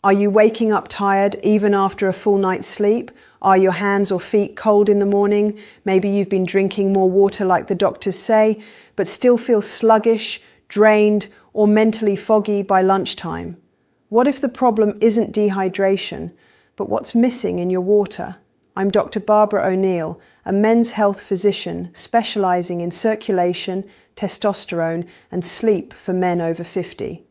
Are you waking up tired even after a full night's sleep? Are your hands or feet cold in the morning? Maybe you've been drinking more water like the doctors say, but still feel sluggish, drained, or mentally foggy by lunchtime. What if the problem isn't dehydration, but what's missing in your water? I'm Dr. Barbara O'Neill, a men's health physician specializing in circulation, testosterone, and sleep for men over 50.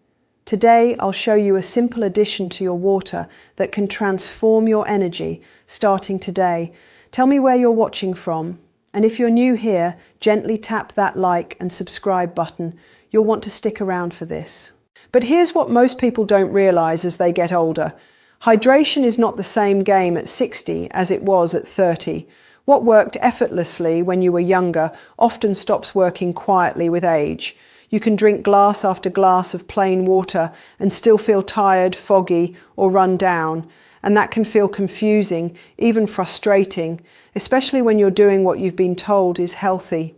Today, I'll show you a simple addition to your water that can transform your energy starting today. Tell me where you're watching from. And if you're new here, gently tap that like and subscribe button. You'll want to stick around for this. But here's what most people don't realize as they get older. Hydration is not the same game at 60 as it was at 30. What worked effortlessly when you were younger often stops working quietly with age. You can drink glass after glass of plain water and still feel tired, foggy, or run down. And that can feel confusing, even frustrating, especially when you're doing what you've been told is healthy.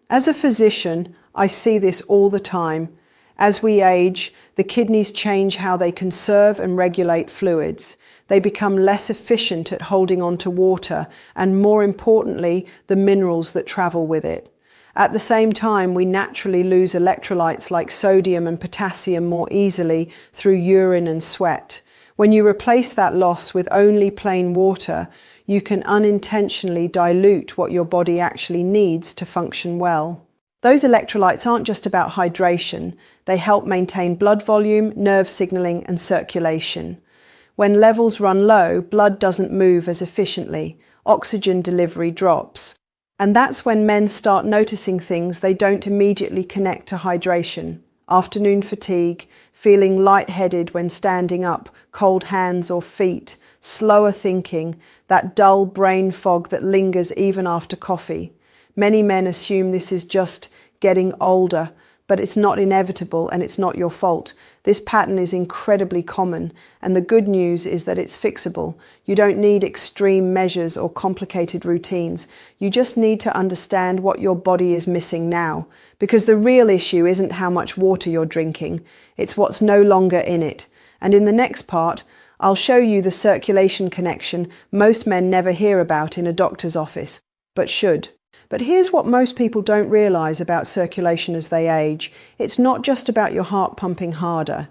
As a physician, I see this all the time. As we age, the kidneys change how they conserve and regulate fluids. They become less efficient at holding on to water, and more importantly, the minerals that travel with it. At the same time, we naturally lose electrolytes like sodium and potassium more easily through urine and sweat. When you replace that loss with only plain water, you can unintentionally dilute what your body actually needs to function well. Those electrolytes aren't just about hydration. They help maintain blood volume, nerve signaling, and circulation. When levels run low, blood doesn't move as efficiently. Oxygen delivery drops. And that's when men start noticing things they don't immediately connect to hydration. Afternoon fatigue, feeling lightheaded when standing up, cold hands or feet, slower thinking, that dull brain fog that lingers even after coffee. Many men assume this is just getting older, but it's not inevitable and it's not your fault. This pattern is incredibly common, and the good news is that it's fixable. You don't need extreme measures or complicated routines. You just need to understand what your body is missing now, because the real issue isn't how much water you're drinking, it's what's no longer in it. And in the next part, I'll show you the circulation connection most men never hear about in a doctor's office, but should. But here's what most people don't realize about circulation as they age. It's not just about your heart pumping harder.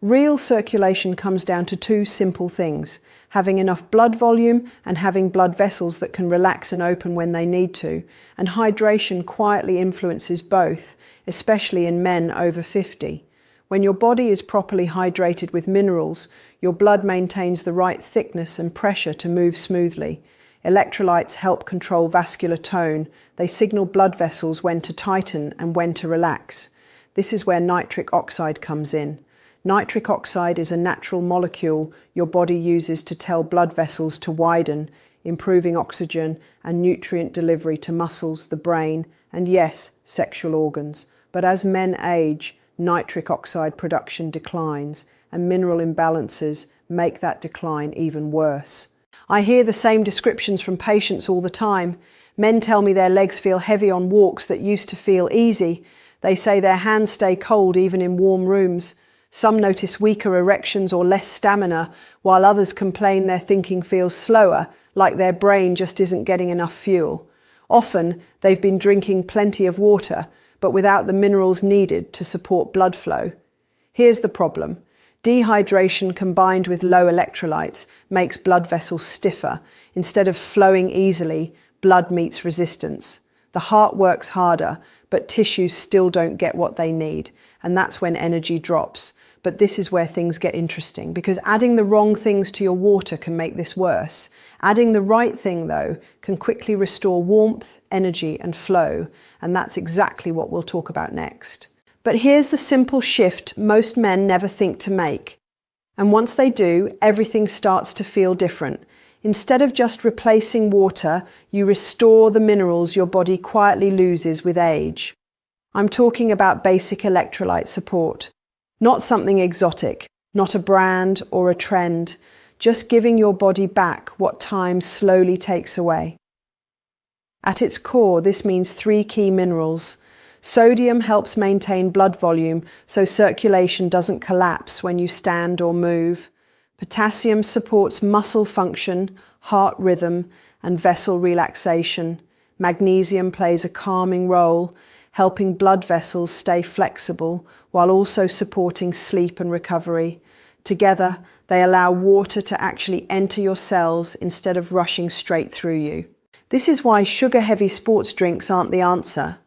Real circulation comes down to two simple things: having enough blood volume and having blood vessels that can relax and open when they need to. And hydration quietly influences both, especially in men over 50. When your body is properly hydrated with minerals, your blood maintains the right thickness and pressure to move smoothly. Electrolytes help control vascular tone. They signal blood vessels when to tighten and when to relax. This is where nitric oxide comes in. Nitric oxide is a natural molecule your body uses to tell blood vessels to widen, improving oxygen and nutrient delivery to muscles, the brain, and yes, sexual organs. But as men age, nitric oxide production declines, and mineral imbalances make that decline even worse. I hear the same descriptions from patients all the time. Men tell me their legs feel heavy on walks that used to feel easy. They say their hands stay cold even in warm rooms. Some notice weaker erections or less stamina, while others complain their thinking feels slower, like their brain just isn't getting enough fuel. Often, they've been drinking plenty of water, but without the minerals needed to support blood flow. Here's the problem. Dehydration combined with low electrolytes makes blood vessels stiffer. Instead of flowing easily, blood meets resistance. The heart works harder, but tissues still don't get what they need, and that's when energy drops. But this is where things get interesting, because adding the wrong things to your water can make this worse. Adding the right thing, though, can quickly restore warmth, energy, and flow, and that's exactly what we'll talk about next. But here's the simple shift most men never think to make. And once they do, everything starts to feel different. Instead of just replacing water, you restore the minerals your body quietly loses with age. I'm talking about basic electrolyte support. Not something exotic, not a brand or a trend, just giving your body back what time slowly takes away. At its core, this means 3 key minerals. Sodium helps maintain blood volume so circulation doesn't collapse when you stand or move. Potassium supports muscle function, heart rhythm, and vessel relaxation. Magnesium plays a calming role, helping blood vessels stay flexible while also supporting sleep and recovery. Together, they allow water to actually enter your cells instead of rushing straight through you. This is why sugar-heavy sports drinks aren't the answer.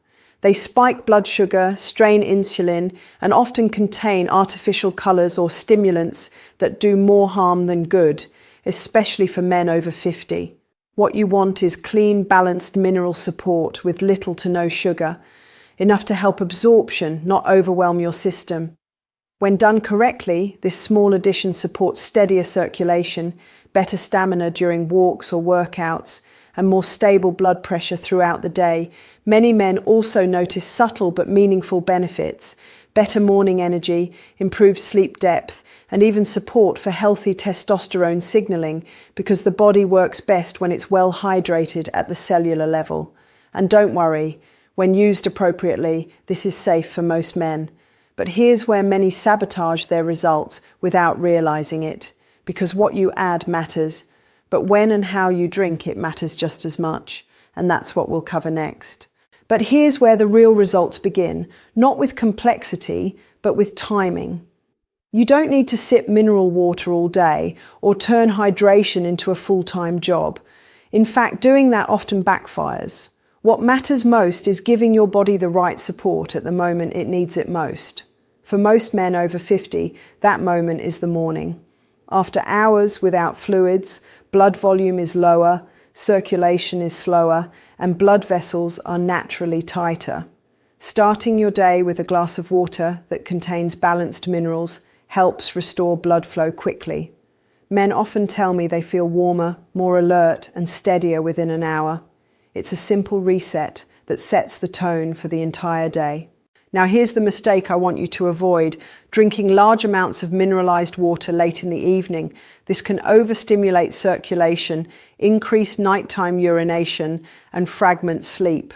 They spike blood sugar, strain insulin, and often contain artificial colors or stimulants that do more harm than good, especially for men over 50. What you want is clean, balanced mineral support with little to no sugar, enough to help absorption, not overwhelm your system. When done correctly, this small addition supports steadier circulation, better stamina during walks or workouts, and more stable blood pressure throughout the day. Many men also notice subtle but meaningful benefits: better morning energy, improved sleep depth, and even support for healthy testosterone signaling, because the body works best when it's well hydrated at the cellular level. And don't worry, when used appropriately, this is safe for most men. But here's where many sabotage their results without realizing it, because what you add matters. But when and how you drink it matters just as much, and that's what we'll cover next. But here's where the real results begin, not with complexity, but with timing. You don't need to sip mineral water all day or turn hydration into a full-time job. In fact, doing that often backfires. What matters most is giving your body the right support at the moment it needs it most. For most men over 50, that moment is the morning. After hours without fluids, blood volume is lower, circulation is slower, and blood vessels are naturally tighter. Starting your day with a glass of water that contains balanced minerals helps restore blood flow quickly. Men often tell me they feel warmer, more alert, and steadier within an hour. It's a simple reset that sets the tone for the entire day. Now here's the mistake I want you to avoid: drinking large amounts of mineralized water late in the evening. This can overstimulate circulation, increase nighttime urination, and fragment sleep.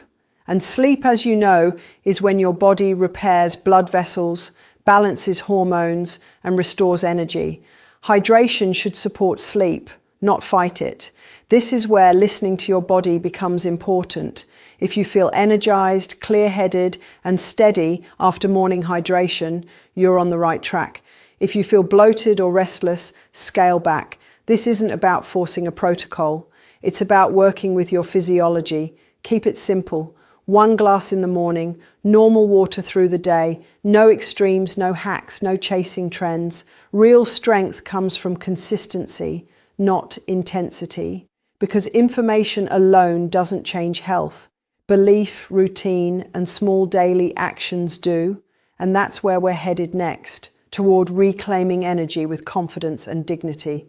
And sleep, as you know, is when your body repairs blood vessels, balances hormones, and restores energy. Hydration should support sleep, not fight it. This is where listening to your body becomes important. If you feel energized, clear-headed, and steady after morning hydration, you're on the right track. If you feel bloated or restless, scale back. This isn't about forcing a protocol. It's about working with your physiology. Keep it simple. 1 glass in the morning, normal water through the day, no extremes, no hacks, no chasing trends. Real strength comes from consistency, not intensity. Because information alone doesn't change health. Belief, routine, and small daily actions do. And that's where we're headed next, toward reclaiming energy with confidence and dignity.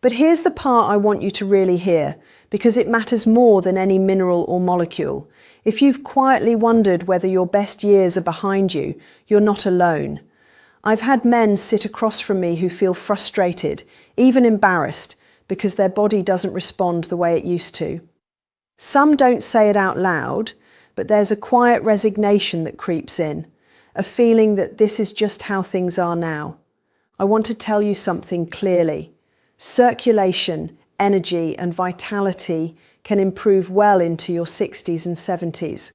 But here's the part I want you to really hear, because it matters more than any mineral or molecule. If you've quietly wondered whether your best years are behind you, you're not alone. I've had men sit across from me who feel frustrated, even embarrassed, because their body doesn't respond the way it used to. Some don't say it out loud, but there's a quiet resignation that creeps in, a feeling that this is just how things are now. I want to tell you something clearly. Circulation, energy, and vitality can improve well into your 60s and 70s.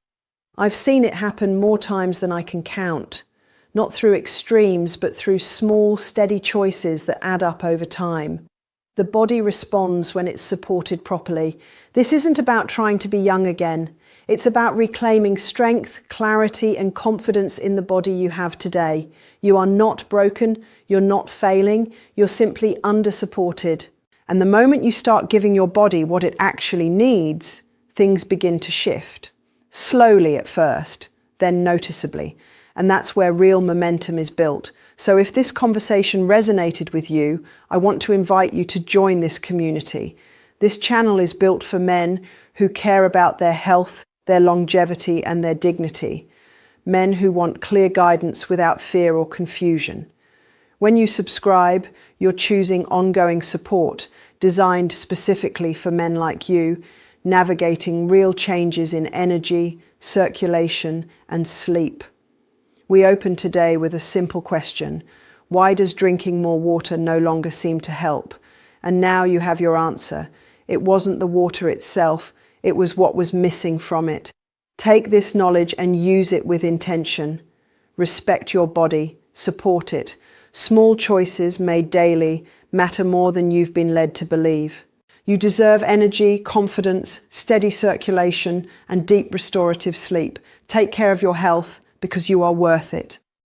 I've seen it happen more times than I can count, not through extremes, but through small, steady choices that add up over time. The body responds when it's supported properly. This isn't about trying to be young again. It's about reclaiming strength, clarity, and confidence in the body you have today. You are not broken, you're not failing, you're simply under-supported. And the moment you start giving your body what it actually needs, things begin to shift. Slowly at first, then noticeably. And that's where real momentum is built. So if this conversation resonated with you, I want to invite you to join this community. This channel is built for men who care about their health, their longevity, and their dignity. Men who want clear guidance without fear or confusion. When you subscribe, you're choosing ongoing support designed specifically for men like you, navigating real changes in energy, circulation, and sleep. We open today with a simple question. Why does drinking more water no longer seem to help? And now you have your answer. It wasn't the water itself, it was what was missing from it. Take this knowledge and use it with intention. Respect your body, support it. Small choices made daily matter more than you've been led to believe. You deserve energy, confidence, steady circulation, and deep restorative sleep. Take care of your health because you are worth it.